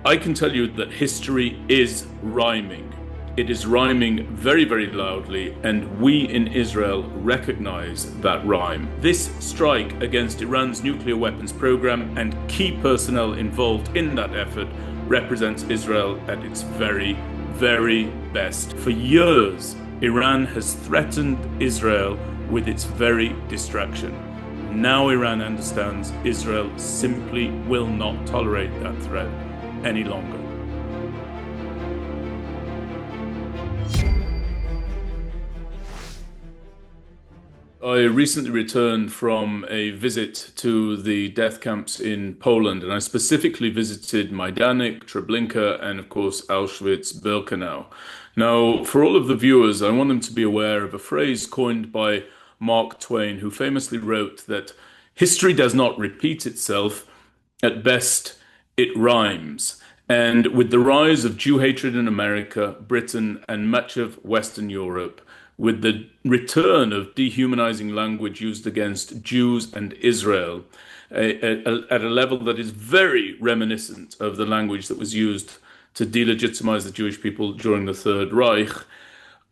I can tell you that history is rhyming. It is rhyming very, very loudly, and we in Israel recognize that rhyme. This strike against Iran's nuclear weapons program and key personnel involved in that effort represents Israel at its very, very best. For years, Iran has threatened Israel with its very destruction. Now Iran understands Israel simply will not tolerate that threat any longer. I recently returned from a visit to the death camps in Poland, and I specifically visited Majdanek, Treblinka, and of course Auschwitz-Birkenau. Now, for all of the viewers, I want them to be aware of a phrase coined by Mark Twain, who famously wrote that history does not repeat itself. At best, it rhymes. And with the rise of Jew hatred in America, Britain, and much of Western Europe, with the return of dehumanizing language used against Jews and Israel at a level that is very reminiscent of the language that was used to delegitimize the Jewish people during the Third Reich,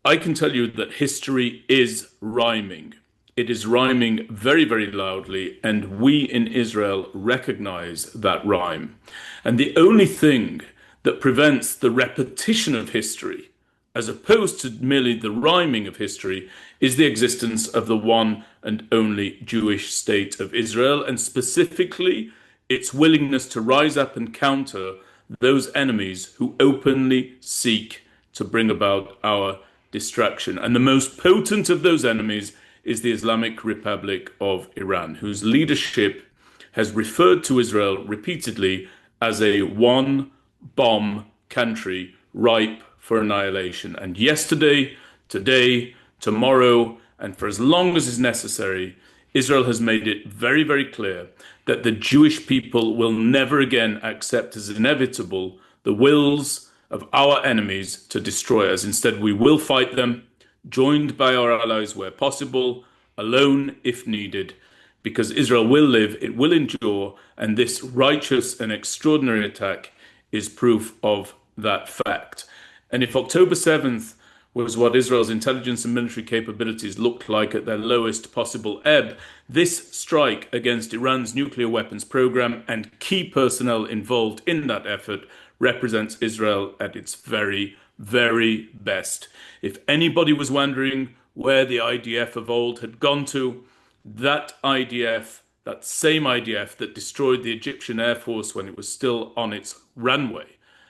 I can tell you that history is rhyming. It is rhyming very, very loudly, and we in Israel recognize that rhyme. And the only thing that prevents the repetition of history, as opposed to merely the rhyming of history, is the existence of the one and only Jewish state of Israel, and specifically its willingness to rise up and counter those enemies who openly seek to bring about our destruction. And the most potent of those enemies is the Islamic Republic of Iran, whose leadership has referred to Israel repeatedly as a one-bomb country ripe for annihilation. And yesterday, today, tomorrow, and for as long as is necessary, Israel has made it very, very clear that the Jewish people will never again accept as inevitable the wills of our enemies to destroy us. Instead, we will fight them, joined by our allies where possible, alone if needed, because Israel will live, it will endure, and this righteous and extraordinary attack is proof of that fact. And if October 7th was what Israel's intelligence and military capabilities looked like at their lowest possible ebb, this strike against Iran's nuclear weapons program and key personnel involved in that effort represents Israel at its very, very best. If anybody was wondering where the IDF of old had gone to, that IDF, that same IDF that destroyed the Egyptian Air Force when it was still on its runway,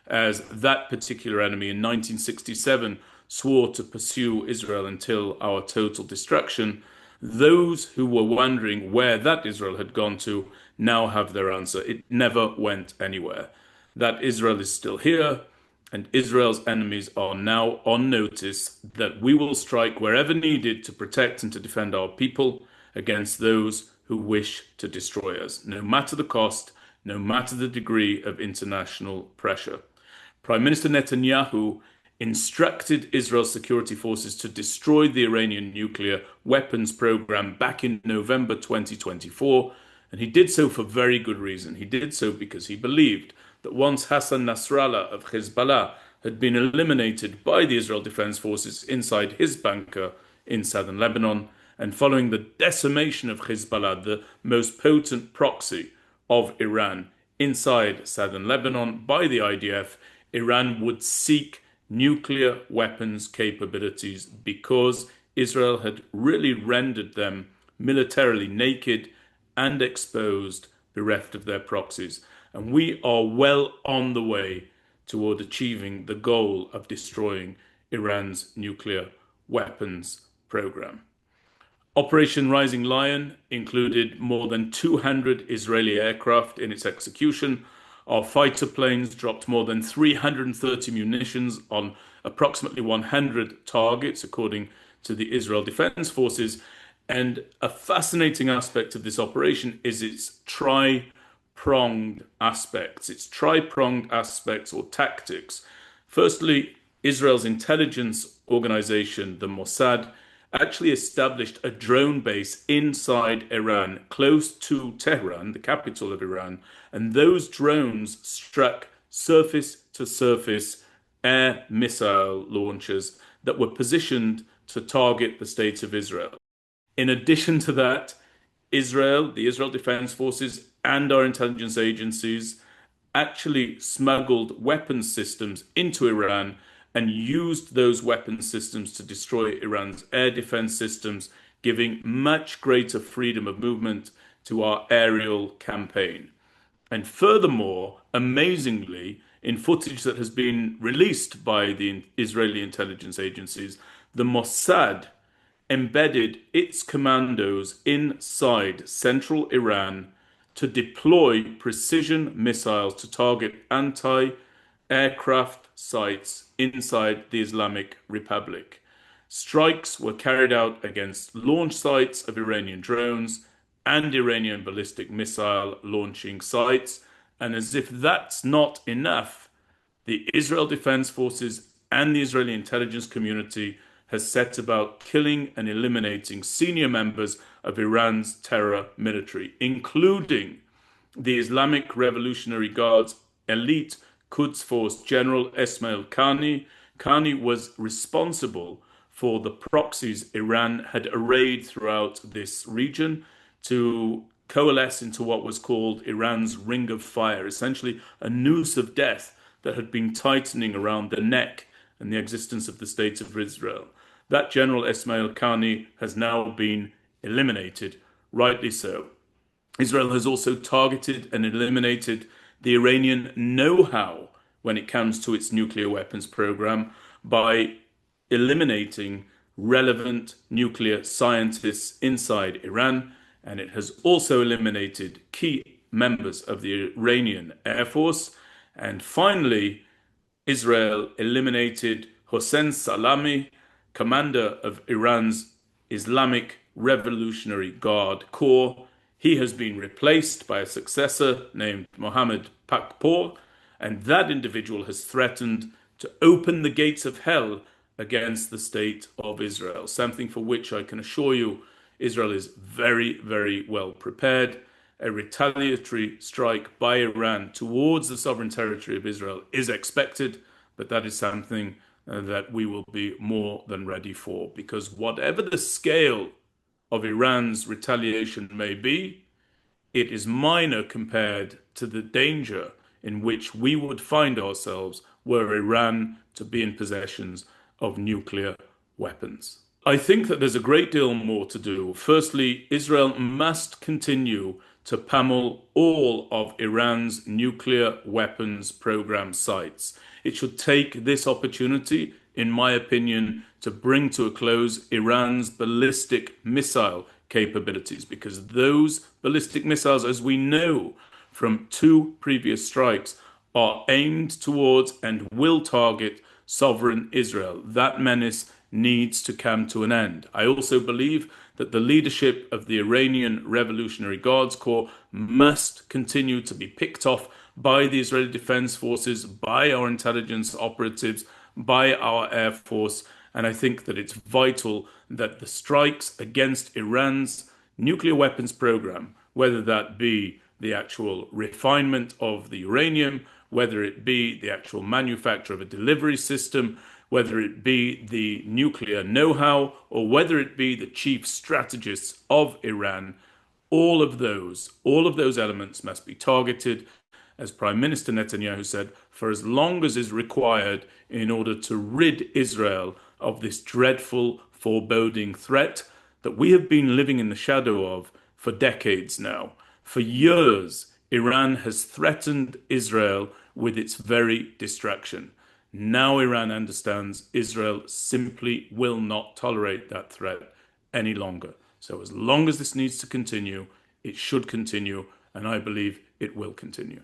as that particular enemy in 1967 swore to pursue Israel until our total destruction, those who were wondering where that Israel had gone to now have their answer. It never went anywhere. That Israel is still here, and Israel's enemies are now on notice that we will strike wherever needed to protect and to defend our people against those who wish to destroy us, no matter the cost, no matter the degree of international pressure. Prime Minister Netanyahu instructed Israel's security forces to destroy the Iranian nuclear weapons program back in November 2024, and he did so for very good reason. He did so because he believed that once Hassan Nasrallah of Hezbollah had been eliminated by the Israel Defense Forces inside his bunker in southern Lebanon, and following the decimation of Hezbollah, the most potent proxy of Iran, inside southern Lebanon by the IDF, Iran would seek nuclear weapons capabilities because Israel had really rendered them militarily naked and exposed, bereft of their proxies. And we are well on the way toward achieving the goal of destroying Iran's nuclear weapons program. Operation Rising Lion included more than 200 Israeli aircraft in its execution. Our fighter planes dropped more than 330 munitions on approximately 100 targets, according to the Israel Defense Forces. And a fascinating aspect of this operation is its tri-pronged aspects. Its tri-pronged aspects or tactics. Firstly, Israel's intelligence organization, the Mossad, actually established a drone base inside Iran, close to Tehran, the capital of Iran, and those drones struck surface-to-surface air missile launchers that were positioned to target the state of Israel. In addition to that, Israel, the Israel Defense Forces, and our intelligence agencies actually smuggled weapons systems into Iran and used those weapons systems to destroy Iran's air defense systems, giving much greater freedom of movement to our aerial campaign. And furthermore, amazingly, in footage that has been released by the Israeli intelligence agencies, the Mossad embedded its commandos inside central Iran to deploy precision missiles to target anti-aircraft sites inside the Islamic Republic. Strikes were carried out against launch sites of Iranian drones and Iranian ballistic missile launching sites. And as if that's not enough, the Israel Defense Forces and the Israeli intelligence community has set about killing and eliminating senior members of Iran's terror military, including the Islamic Revolutionary Guard's elite Quds Force General Esmail Qani. Qani was responsible for the proxies Iran had arrayed throughout this region to coalesce into what was called Iran's Ring of Fire, essentially a noose of death that had been tightening around the neck and the existence of the state of Israel. That General Esmail Qani has now been eliminated, rightly so. Israel has also targeted and eliminated the Iranian know-how when it comes to its nuclear weapons program by eliminating relevant nuclear scientists inside Iran, and it has also eliminated key members of the Iranian Air Force. And finally, Israel eliminated Hossein Salami, commander of Iran's Islamic Revolutionary Guard Corps. He has been replaced by a successor named Mohammad Pakpour, and that individual has threatened to open the gates of hell against the state of Israel, something for which I can assure you Israel is very, very well prepared. A retaliatory strike by Iran towards the sovereign territory of Israel is expected, but that is something that we will be more than ready for, because whatever the scale of Iran's retaliation may be, it is minor compared to the danger in which we would find ourselves were Iran to be in possession of nuclear weapons. I think that there's a great deal more to do. Firstly, Israel must continue to pummel all of Iran's nuclear weapons program sites. It should take this opportunity, in my opinion, to bring to a close Iran's ballistic missile capabilities, because those ballistic missiles, as we know from two previous strikes, are aimed towards and will target sovereign Israel. That menace needs to come to an end. I also believe that the leadership of the Iranian Revolutionary Guards Corps must continue to be picked off by the Israeli Defense Forces, by our intelligence operatives, by our Air Force. And I think that it's vital that the strikes against Iran's nuclear weapons program, whether that be the actual refinement of the uranium, whether it be the actual manufacture of a delivery system, whether it be the nuclear know-how, or whether it be the chief strategists of Iran, all of those elements must be targeted, as Prime Minister Netanyahu said, for as long as is required in order to rid Israel of this dreadful, foreboding threat that we have been living in the shadow of for decades now. For years, Iran has threatened Israel with its very destruction. Now Iran understands Israel simply will not tolerate that threat any longer. So as long as this needs to continue, it should continue, and I believe it will continue.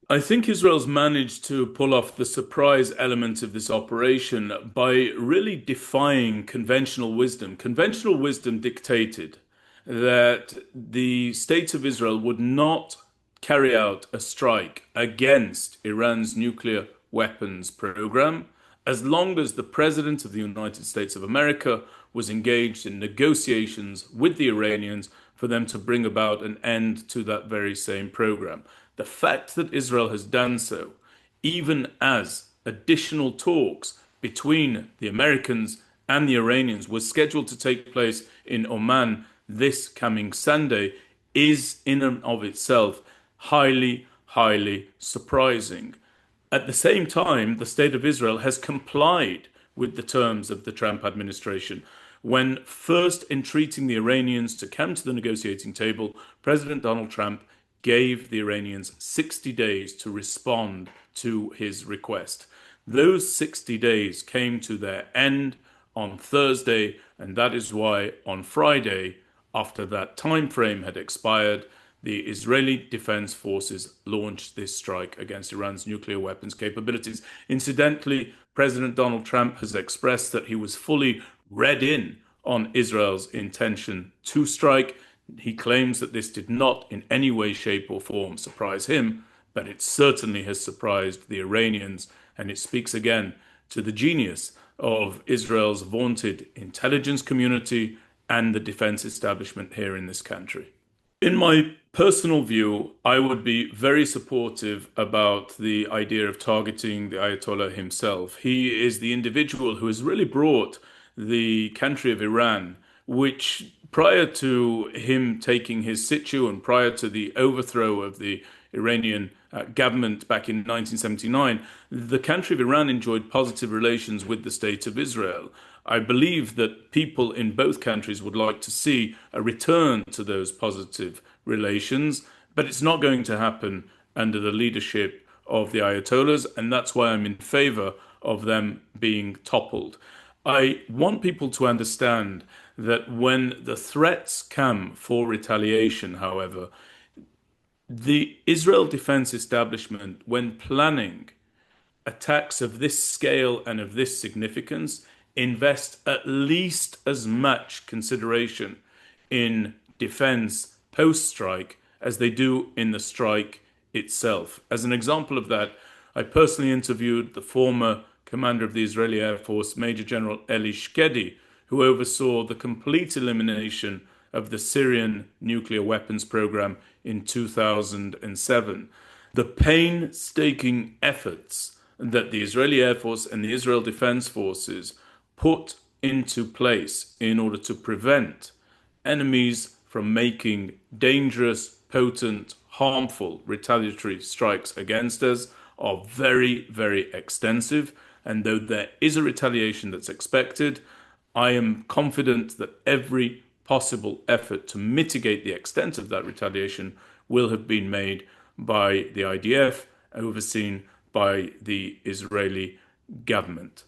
I think Israel's managed to pull off the surprise element of this operation by really defying conventional wisdom. Conventional wisdom dictated that the state of Israel would not carry out a strike against Iran's nuclear weapons program as long as the President of the United States of America was engaged in negotiations with the Iranians for them to bring about an end to that very same program. The fact that Israel has done so even as additional talks between the Americans and the Iranians was scheduled to take place in Oman this coming Sunday, is in and of itself highly, highly surprising. At the same time, the State of Israel has complied with the terms of the Trump administration. When first entreating the Iranians to come to the negotiating table, President Donald Trump gave the Iranians 60 days to respond to his request. Those 60 days came to their end on Thursday, and that is why on Friday, after that time frame had expired, the Israeli Defense Forces launched this strike against Iran's nuclear weapons capabilities. Incidentally, President Donald Trump has expressed that he was fully read in on Israel's intention to strike. He claims that this did not in any way, shape, or form surprise him, but it certainly has surprised the Iranians, and it speaks again to the genius of Israel's vaunted intelligence community and the defense establishment here in this country. In my personal view, I would be very supportive about the idea of targeting the Ayatollah himself. He is the individual who has really brought the country of Iran, which prior to him taking his situ and prior to the overthrow of the Iranian government back in 1979, the country of Iran enjoyed positive relations with the State of Israel. I believe that people in both countries would like to see a return to those positive relations, but it's not going to happen under the leadership of the Ayatollahs, and that's why I'm in favor of them being toppled. I want people to understand that when the threats come for retaliation, however, the Israel defense establishment, when planning attacks of this scale and of this significance, invest at least as much consideration in defense post-strike as they do in the strike itself. As an example of that, I personally interviewed the former commander of the Israeli Air Force, Major General Eli Shkedi, who oversaw the complete elimination of the Syrian nuclear weapons program in 2007. The painstaking efforts that the Israeli Air Force and the Israel Defense Forces put into place in order to prevent enemies from making dangerous, potent, harmful retaliatory strikes against us are very, very extensive. And though there is a retaliation that's expected, I am confident that every possible effort to mitigate the extent of that retaliation will have been made by the IDF, overseen by the Israeli government.